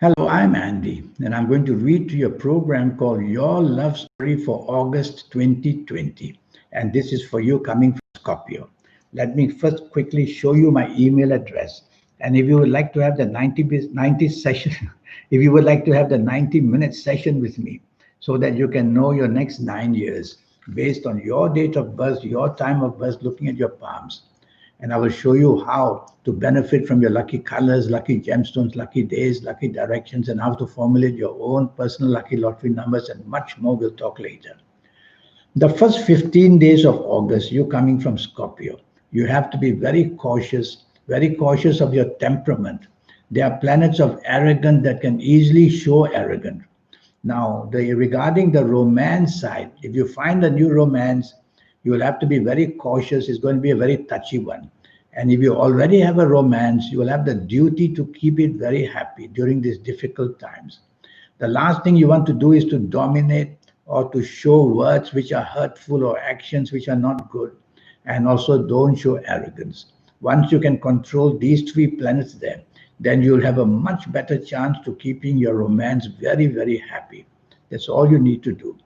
Hello, I'm Andy, and I'm going to read to you a program called Your Love Story for August 2020. And this is for you coming from Scorpio. Let me first quickly show you my email address. And if you would like to have the 90 session, if you would like to have the 90-minute session with me, so that you can know your next 9 years based on your date of birth, your time of birth, looking at your palms, and I will show you how to benefit from your lucky colors, lucky gemstones, lucky days, lucky directions, and how to formulate your own personal lucky lottery numbers and much more. We'll talk later. The first 15 days of August, you coming from Scorpio, you have to be very cautious of your temperament. There are planets of arrogance that can easily show arrogant. Now, regarding the romance side, if you find a new romance, you will have to be very cautious. It's going to be a very touchy one. And if you already have a romance, you will have the duty to keep it very happy during these difficult times. The last thing you want to do is to dominate or to show words which are hurtful or actions which are not good. And also don't show arrogance. Once you can control these three planets there, then you'll have a much better chance to keeping your romance very, very happy. That's all you need to do.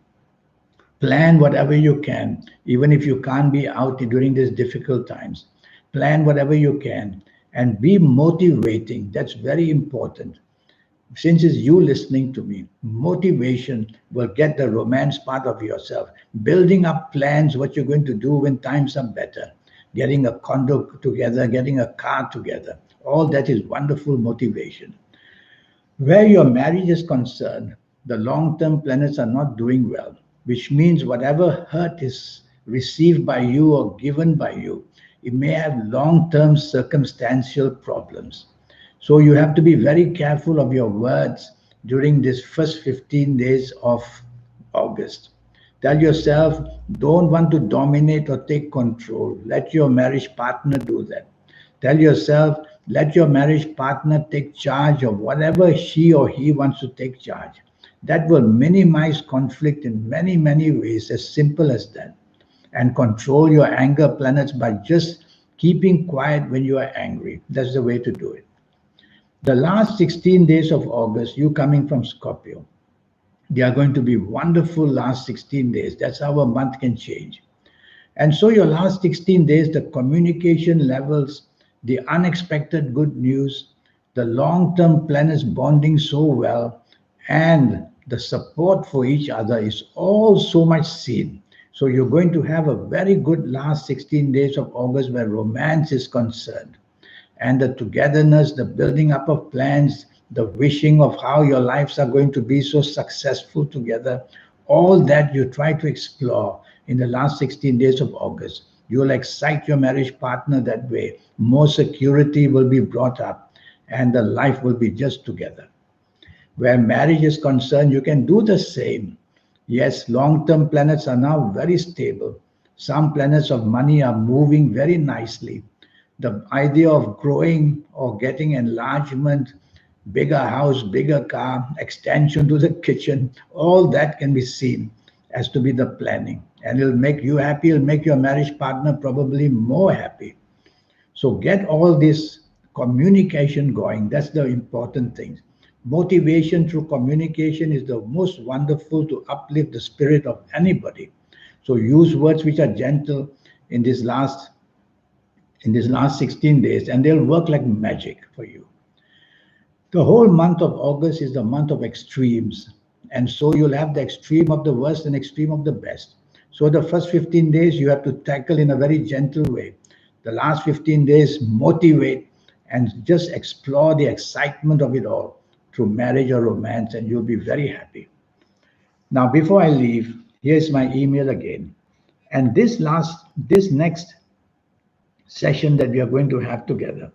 Plan whatever you can, even if you can't be out during these difficult times. Plan whatever you can and be motivating. That's very important. Since it's you listening to me, motivation will get the romance part of yourself. Building up plans, what you're going to do when times are better. Getting a condo together, getting a car together. All that is wonderful motivation. Where your marriage is concerned, the long term planets are not doing well, which means whatever hurt is received by you or given by you, it may have long term circumstantial problems. So you have to be very careful of your words during this first 15 days of August. Tell yourself, don't want to dominate or take control. Let your marriage partner do that. Tell yourself, let your marriage partner take charge of whatever she or he wants to take charge. That will minimize conflict in many, many ways, as simple as that. And control your anger planets by just keeping quiet when you are angry. That's the way to do it. The last 16 days of August, you coming from Scorpio, they are going to be wonderful last 16 days. That's how a month can change. And so your last 16 days, the communication levels, the unexpected good news, the long-term planets bonding so well, and the support for each other is all so much seen. So you're going to have a very good last 16 days of August where romance is concerned. And the togetherness, the building up of plans, the wishing of how your lives are going to be so successful together, all that you try to explore in the last 16 days of August. You'll excite your marriage partner that way. More security will be brought up, and the life will be just together. Where marriage is concerned, you can do the same. Yes, long term planets are now very stable. Some planets of money are moving very nicely. The idea of growing or getting enlargement, bigger house, bigger car, extension to the kitchen, all that can be seen as to be the planning. And it'll make you happy, it'll make your marriage partner probably more happy. So get all this communication going. That's the important thing. Motivation through communication is the most wonderful to uplift the spirit of anybody. So use words which are gentle in this last 16 days, and they'll work like magic for you. The whole month of August is the month of extremes. And so you'll have the extreme of the worst and extreme of the best. So the first 15 days you have to tackle in a very gentle way. The last 15 days, motivate and just explore the excitement of it all through marriage or romance, and you'll be very happy. Now, before I leave, here's my email again. And this next session that we are going to have together,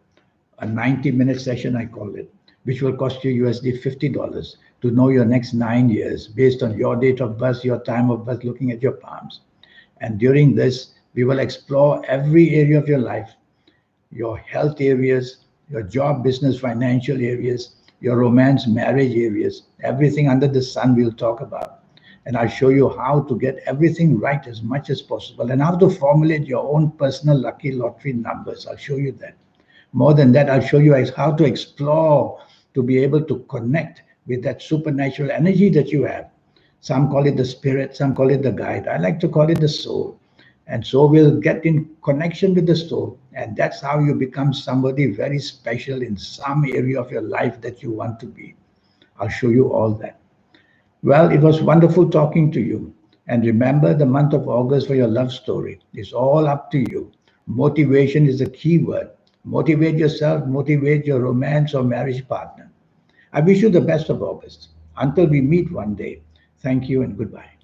a 90-minute session, I call it, which will cost you USD $50 to know your next 9 years based on your date of birth, your time of birth, looking at your palms. And during this, we will explore every area of your life, your health areas, your job, business, financial areas, your romance, marriage areas, everything under the sun we'll talk about. And I'll show you how to get everything right as much as possible and how to formulate your own personal lucky lottery numbers. I'll show you that. More than that, I'll show you how to explore to be able to connect with that supernatural energy that you have. Some call it the spirit, some call it the guide. I like to call it the soul. And so we'll get in connection with the soul. And that's how you become somebody very special in some area of your life that you want to be. I'll show you all that. Well, it was wonderful talking to you. And remember, the month of August for your love story is all up to you. Motivation is the key word. Motivate yourself, motivate your romance or marriage partner. I wish you the best of August. Until we meet one day, thank you and goodbye.